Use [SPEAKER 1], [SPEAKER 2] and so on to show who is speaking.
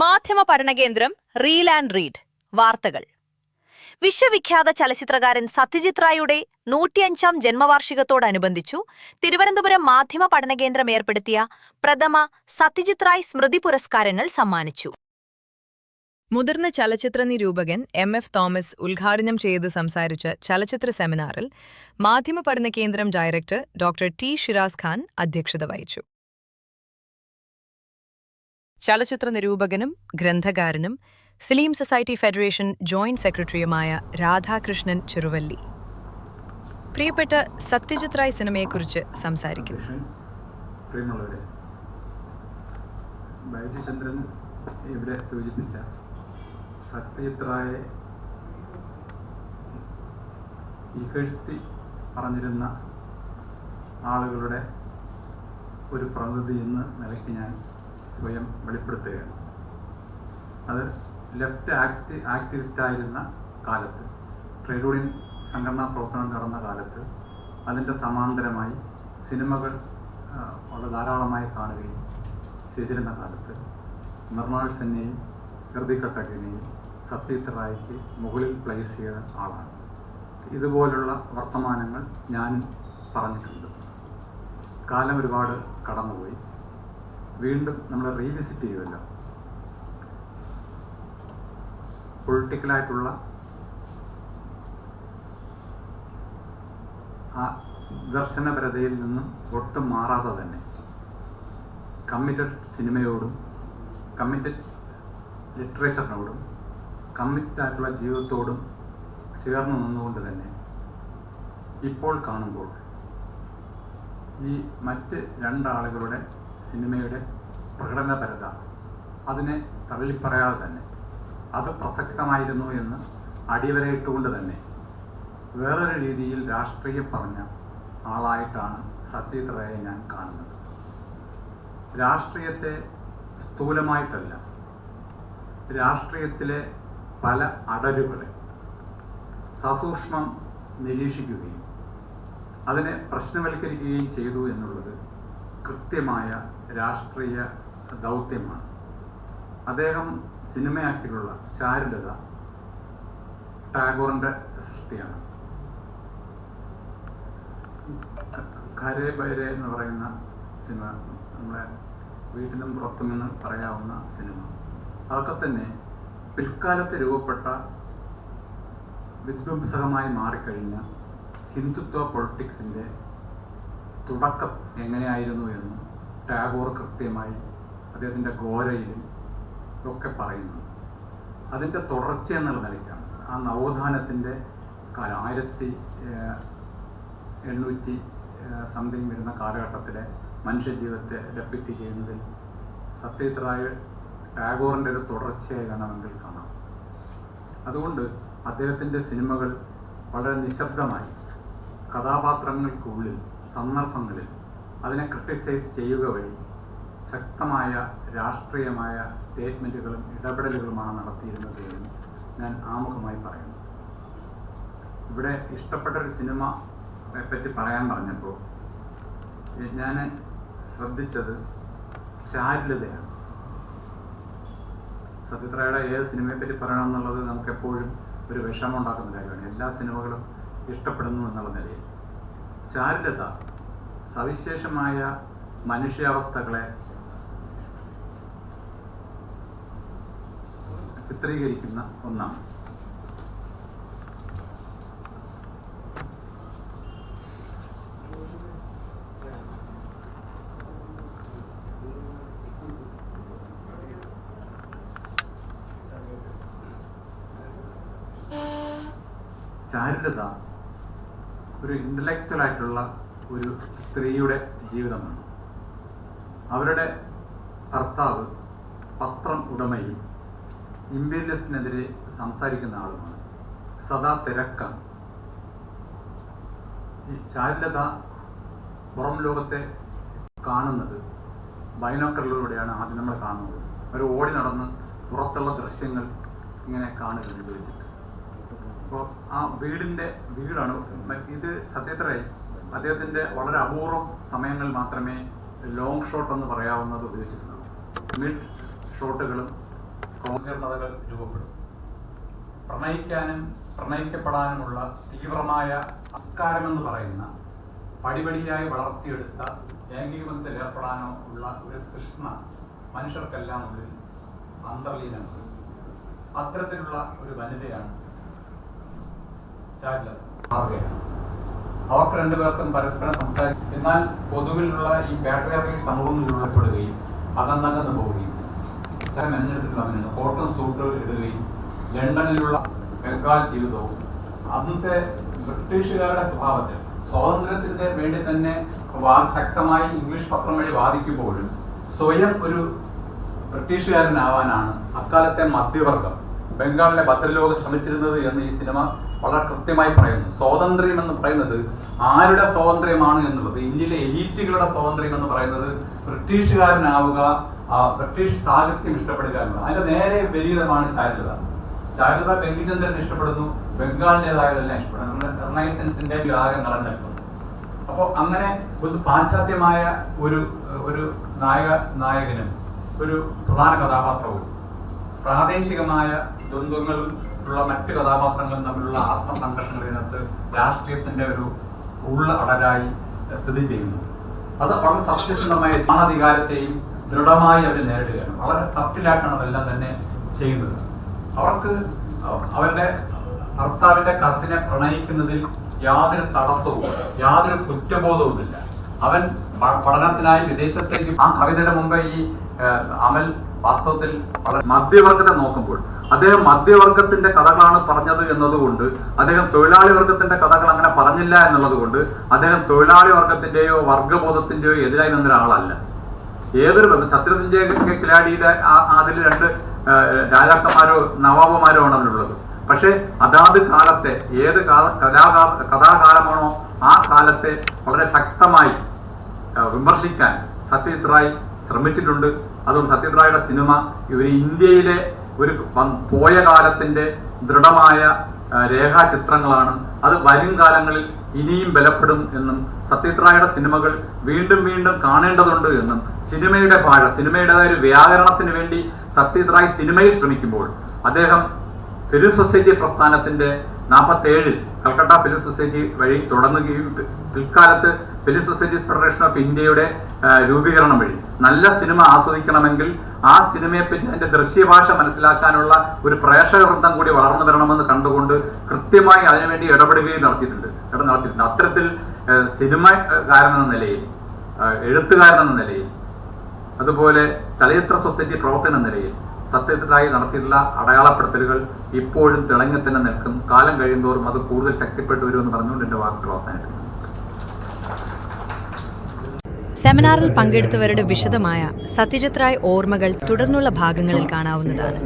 [SPEAKER 1] മാധ്യമ പഠനകേന്ദ്രം reel and read വാർത്തകൾ. വിശ്വവിഖ്യാത ചലച്ചിത്രകാരൻ സത്യജിത് റായുടെ 105ാം ജന്മവാർഷികത്തോടനുബന്ധിച്ചു തിരുവനന്തപുരം മാധ്യമ പഠനകേന്ദ്രം ഏർപ്പെടുത്തിയ പ്രഥമ സത്യജിത് റായ് സ്മൃതി പുരസ്കാരങ്ങൾ സമ്മാനിച്ചു. മുതിർന്ന ചലച്ചിത്ര നിരൂപകൻ MF തോമസ് ഉദ്ഘാടനം ചെയ്ത് സംസാരിച്ച ചലച്ചിത്ര സെമിനാറിൽ മാധ്യമ പഠനകേന്ദ്രം director doctor T. Shiraz Khan അധ്യക്ഷത വഹിച്ചു. ചലച്ചിത്ര നിരൂപകനും ഗ്രന്ഥകാരനും ഫിലിം സൊസൈറ്റി ഫെഡറേഷൻ ജോയിന്റ് സെക്രട്ടറിയുമായ രാധാകൃഷ്ണൻ ചെറുവല്ലി പ്രിയപ്പെട്ട സത്യജിത് റായ് സിനിമയെക്കുറിച്ച് സംസാരിക്കുന്നു.
[SPEAKER 2] ബൈജുചന്ദ്രൻ ഇവിടെ സൂചിപ്പിച്ച സത്യജിത് റായെ ഇകഴ്ത്തി പറഞ്ഞിരുന്ന ആളുകളുടെ ഒരു പ്രതിനിധി എന്ന നിലയ്ക്ക് ഞാൻ സ്വയം വെളിപ്പെടുത്തുകയാണ്. അത് ലെഫ്റ്റ് ആക്ടിവിസ്റ്റായിരുന്ന കാലത്ത്, ട്രേഡ് യൂണിയൻ സംഘടനാ പ്രവർത്തനം നടന്ന കാലത്ത്, അതിൻ്റെ സമാന്തരമായി സിനിമകൾ വളരെ ധാരാളമായി കാണുകയും ചെയ്തിരുന്ന കാലത്ത് മൃണാൾ സെന്നെയും ഹൃതിക് ഘട്ടകിനെയും സത്യജിത് റായ്ക്ക് മുകളിൽ പ്ലേസ് ചെയ്ത ആളാണ്. ഇതുപോലുള്ള വർത്തമാനങ്ങൾ ഞാൻ പറഞ്ഞിട്ടുണ്ട്. കാലം ഒരുപാട് കടന്നുപോയി. വീണ്ടും നമ്മൾ റീവിസിറ്റ് ചെയ്യുമല്ലോ. പൊളിറ്റിക്കലായിട്ടുള്ള ആ ദർശനപരതയിൽ നിന്നും ഒട്ടും മാറാതെ തന്നെ കമ്മിറ്റഡ് സിനിമയോടും കമ്മിറ്റഡ് ലിറ്ററേച്ചറിനോടും കമ്മിറ്റഡ് ആയിട്ടുള്ള ജീവിതത്തോടും ചേർന്ന് നിന്നുകൊണ്ട് തന്നെ ഇപ്പോൾ കാണുമ്പോൾ ഈ മറ്റ് രണ്ടാളുകളുടെ സിനിമയുടെ പ്രകടനപരത അതിനെ തള്ളിപ്പറയാതെ തന്നെ അത് പ്രസക്തമായിരുന്നു എന്ന് അടിവരയിട്ടുകൊണ്ട് തന്നെ വേറൊരു രീതിയിൽ രാഷ്ട്രീയം പറഞ്ഞ ആളായിട്ടാണ് സത്യജിത് റായെ ഞാൻ കാണുന്നത്. രാഷ്ട്രീയത്തെ സ്ഥൂലമായിട്ടല്ല, രാഷ്ട്രീയത്തിലെ പല അടരുകളെ സസൂക്ഷ്മം നിരീക്ഷിക്കുകയും അതിനെ പ്രശ്നവൽക്കരിക്കുകയും ചെയ്തു എന്നുള്ളത് കൃത്യമായ രാഷ്ട്രീയ ദൗത്യമാണ്. അദ്ദേഹം സിനിമയാക്കിയുള്ള ചാരുലത ടാഗോറിൻ്റെ സൃഷ്ടിയാണ്. ഖരേ ബൈരെ എന്ന് പറയുന്ന സിനിമ, നമ്മളെ വീട്ടിലും പുറത്തുമെന്ന് പറയാവുന്ന സിനിമ, അതൊക്കെ തന്നെ പിൽക്കാലത്ത് രൂപപ്പെട്ട വിധ്വംസകമായി മാറിക്കഴിഞ്ഞ ഹിന്ദുത്വ പൊളിറ്റിക്സിൻ്റെ തുടക്കം എങ്ങനെയായിരുന്നു എന്ന് ടാഗോർ കൃത്യമായി അദ്ദേഹത്തിൻ്റെ ഗോരയിലും ഒക്കെ പറയുന്നു. അതിൻ്റെ തുടർച്ച എന്നുള്ള നിലയ്ക്കാണ് ആ നവോത്ഥാനത്തിൻ്റെ കാലം 1800 സംതിങ് വരുന്ന കാലഘട്ടത്തിലെ മനുഷ്യജീവിതത്തെ ഡെപ്പിക്റ്റ് ചെയ്യുന്നതിൽ സത്യജിത് റായ് ടാഗോറിൻ്റെ ഒരു തുടർച്ചയായി വേണമെങ്കിൽ കാണാം. അതുകൊണ്ട് അദ്ദേഹത്തിൻ്റെ സിനിമകൾ വളരെ നിശബ്ദമായി കഥാപാത്രങ്ങൾക്കുള്ളിൽ സന്ദർഭങ്ങളിൽ അതിനെ ക്രിട്ടിസൈസ് ചെയ്യുക വഴി ശക്തമായ രാഷ്ട്രീയമായ സ്റ്റേറ്റ്മെൻറ്റുകളും ഇടപെടലുകളുമാണ് നടത്തിയിരുന്നത് എന്ന് ഞാൻ ആമുഖമായി പറയുന്നു. ഇവിടെ ഇഷ്ടപ്പെട്ടൊരു സിനിമയെ പറ്റി പറയാൻ പറഞ്ഞപ്പോൾ ഞാൻ ശ്രദ്ധിച്ചത് ചാരുലതയാണ്. സത്യജിത് റായുടെ ഏത് സിനിമയെ പറ്റി പറയണം എന്നുള്ളത് നമുക്കെപ്പോഴും ഒരു വിഷമമുണ്ടാക്കുന്ന കാര്യമാണ്. എല്ലാ സിനിമകളും ഇഷ്ടപ്പെടുന്നു എന്നുള്ള നിലയിൽ ചാരുലത സവിശേഷമായ മനുഷ്യാവസ്ഥകളെ ചിത്രീകരിക്കുന്ന ഒന്നാണ്. ചാരുലത ഒരു ഇന്റലക്ച്വൽ ആയിട്ടുള്ള ഒരു സ്ത്രീയുടെ ജീവിതമാണ്. അവരുടെ ഭർത്താവ് പത്രം ഉടമയും ഇമ്പീരിയലിസ്റ്റിനെതിരെ സംസാരിക്കുന്ന ആളുമാണ്. സദാ തിരക്കാണ്. ഈ ചാരുലത പുറം ലോകത്തെ കാണുന്നത് ബൈനോക്കറിലൂടെയാണ് ആദ്യം നമ്മൾ കാണുന്നത്. അവർ ഓടി നടന്ന് പുറത്തുള്ള ദൃശ്യങ്ങൾ ഇങ്ങനെ കാണുകയാണ് ഉപയോഗിച്ചിട്ട്. അപ്പോൾ ആ വീടാണ് ഇത്. സത്യജിത് റായ് അദ്ദേഹത്തിൻ്റെ വളരെ അപൂർവം സമയങ്ങൾ മാത്രമേ ലോങ് ഷോട്ട് എന്ന് പറയാവുന്നത് ഉപയോഗിച്ചിട്ടുള്ളൂ. മിഡ് ഷോട്ടുകളും സങ്കീർണതകൾ രൂപപ്പെടും. പ്രണയിക്കാനും പ്രണയിക്കപ്പെടാനുമുള്ള തീവ്രമായ സംസ്കാരമെന്ന് പറയുന്ന പടിപടിയായി വളർത്തിയെടുത്ത ലൈംഗികബന്ധത്തിൽ ഏർപ്പെടാനോ ഉള്ള ഒരു തൃഷ്ണ മനുഷ്യർക്കെല്ലാം ഉള്ളിൽ അന്തർലീനമാണ്. അത്തരത്തിലുള്ള ഒരു വനിതയാണ് ചാരുലത. അവർക്ക് രണ്ടുപേർക്കും പരസ്പരം സംസാരിക്കും. എന്നാൽ പൊതുവിലുള്ള ഈ പാട്രിയാർക്കൽ സമൂഹങ്ങളിൽ ഉൾപ്പെടുകയും അകന്നകന്ന് പോവുകയും ചെയ്യും. മെനഞ്ഞെടുത്തിട്ടുള്ള അവനാണ് കോട്ടൺ സൂട്ട് ഇടുകയും ലണ്ടനിലുള്ള ബംഗാൾ ജീവിതവും അന്നത്തെ ബ്രിട്ടീഷുകാരുടെ സ്വഭാവത്തിൽ സ്വാതന്ത്ര്യത്തിന് വേണ്ടി തന്നെ ശക്തമായി ഇംഗ്ലീഷ് പത്രം വഴി വാദിക്കുമ്പോഴും സ്വയം ഒരു ബ്രിട്ടീഷുകാരനാവാനാണ് അക്കാലത്തെ മധ്യവർഗം ബംഗാളിലെ ഭദ്രലോകം ശ്രമിച്ചിരുന്നത് എന്ന് ഈ സിനിമ വളരെ കൃത്യമായി പറയുന്നു. സ്വാതന്ത്ര്യം എന്ന് പറയുന്നത് ആരുടെ സ്വാതന്ത്ര്യമാണ് എന്നുള്ളത്, ഇന്ത്യയിലെ എലീറ്റുകളുടെ സ്വാതന്ത്ര്യം എന്ന് പറയുന്നത് ബ്രിട്ടീഷുകാരനാവുക, ബ്രിട്ടീഷ് സാഹിത്യം ഇഷ്ടപ്പെടുക എന്നുള്ളത്. അതിന്റെ നേരെ വിപരീതമാണ് ചാരുലത. ചാരുലത ബംഗിചന്ദ്രൻ ഇഷ്ടപ്പെടുന്നു, ബംഗാളിൻ്റെതായതെല്ലാം ഇഷ്ടപ്പെടുന്നു, റിനൈസൻസിന്റെ ആകെ നിറഞ്ഞിരിക്കുന്നു. അപ്പോൾ അങ്ങനെ ഒരു പാശ്ചാത്യമായ ഒരു നായകനും ഒരു പ്രധാന കഥാപാത്രവും പ്രാദേശികമായ ദ്വന്ദ്വങ്ങളും ഉള്ള മറ്റ് കഥാപാത്രങ്ങളും തമ്മിലുള്ള ആത്മസംഘർഷങ്ങൾ ഇതിനകത്ത് രാഷ്ട്രീയത്തിന്റെ ഒരു അടരായി സ്ഥിതി ചെയ്യുന്നു. അത് വളരെ സത്യസന്ധമായ ജനാധികാരത്തെയും ദൃഢമായി അവർ നേരിടുകയാണ്. വളരെ സബ്റ്റിലായിട്ടാണ് അതെല്ലാം തന്നെ ചെയ്യുന്നത്. അവർക്ക് അവരുടെ ഭർത്താവിന്റെ കസിനെ പ്രണയിക്കുന്നതിൽ യാതൊരു തടസ്സവും യാതൊരു കുറ്റബോധവുമില്ല. അവൻ പഠനത്തിനായി വിദേശത്തേക്ക് ആ കവിതയുടെ മുമ്പ് ഈ അമൽ വാസ്തവത്തിൽ വളരെ മധ്യവർഗത്തെ നോക്കുമ്പോൾ അദ്ദേഹം മധ്യവർഗത്തിന്റെ കഥകളാണ് പറഞ്ഞത് എന്നതുകൊണ്ട് അദ്ദേഹം തൊഴിലാളി വർഗത്തിന്റെ കഥകൾ അങ്ങനെ പറഞ്ഞില്ല എന്നുള്ളത് കൊണ്ട് അദ്ദേഹം തൊഴിലാളി വർഗത്തിന്റെയോ വർഗബോധത്തിന്റെയോ എതിരായി നിന്ന ഒരാളല്ല. ഏതൊരു ഛത്രപതി കിലാഡിയുടെ അതിൽ രണ്ട് രാജാക്കന്മാരോ നവാബുമാരോ ആണല്ലുള്ളത്. പക്ഷെ അതാത് കാലത്തെ ഏത് കഥാകാലമാണോ ആ കാലത്തെ വളരെ ശക്തമായി വിമർശിക്കാൻ സത്യജിത് റായ് ശ്രമിച്ചിട്ടുണ്ട്. അതുകൊണ്ട് സത്യജിത് റായുടെ സിനിമ ഇന്ത്യയിലെ ഒരു പോയ കാലത്തിന്റെ ദൃഢമായ രേഖാചിത്രങ്ങളാണ്. അത് വരും കാലങ്ങളിൽ ഇനിയും ബലപ്പെടും എന്നും സത്യജിത് റായുടെ സിനിമകൾ വീണ്ടും വീണ്ടും കാണേണ്ടതുണ്ട് എന്നും സിനിമയുടെ ഭാഷ, സിനിമയുടേതായ ഒരു വ്യാകരണത്തിന് വേണ്ടി സത്യജിത് റായ് സിനിമയിൽ ശ്രമിക്കുമ്പോൾ അദ്ദേഹം ഫിലിം സൊസൈറ്റി പ്രസ്ഥാനത്തിന്റെ 47 കൽക്കട്ട ഫിലിം സൊസൈറ്റി വഴി തുടങ്ങുകയും പിൽക്കാലത്ത് ഫിലിം സൊസൈറ്റീസ് ഫെഡറേഷൻ ഓഫ് ഇന്ത്യയുടെ രൂപീകരണം വഴി നല്ല സിനിമ ആസ്വദിക്കണമെങ്കിൽ ആ സിനിമയെ പറ്റി അതിന്റെ ദൃശ്യഭാഷ മനസ്സിലാക്കാനുള്ള ഒരു പ്രേക്ഷക വൃന്ദം കൂടി വളർന്നു വരണമെന്ന് കണ്ടുകൊണ്ട് കൃത്യമായി അതിനുവേണ്ടി ഇടപെടുകയും നടത്തിയിട്ടുണ്ട്. അത്തരത്തിൽ സിനിമകാരൻ എന്ന നിലയിൽ, എഴുത്തുകാരൻ എന്ന നിലയിൽ, അതുപോലെ ചലച്ചിത്ര സൊസൈറ്റി പ്രവർത്തകൻ എന്ന നിലയിൽ സത്യജിത് റായ് നടത്തിയിട്ടുള്ള അടയാളപ്പെടുത്തലുകൾ ഇപ്പോഴും തിളങ്ങി തന്നെ നിൽക്കും. കാലം കഴിയുന്തോറും അത് കൂടുതൽ ശക്തിപ്പെട്ടു വരുമെന്ന് പറഞ്ഞുകൊണ്ട് എന്റെ വാക്കുകൾ അവസാനിപ്പിക്കുന്നു.
[SPEAKER 3] സെമിനാറിൽ പങ്കെടുത്തവരുടെ വിശദമായ സത്യജിത് റായ് ഓർമ്മകൾ തുടർന്നുള്ള ഭാഗങ്ങളിൽ കാണാവുന്നതാണ്.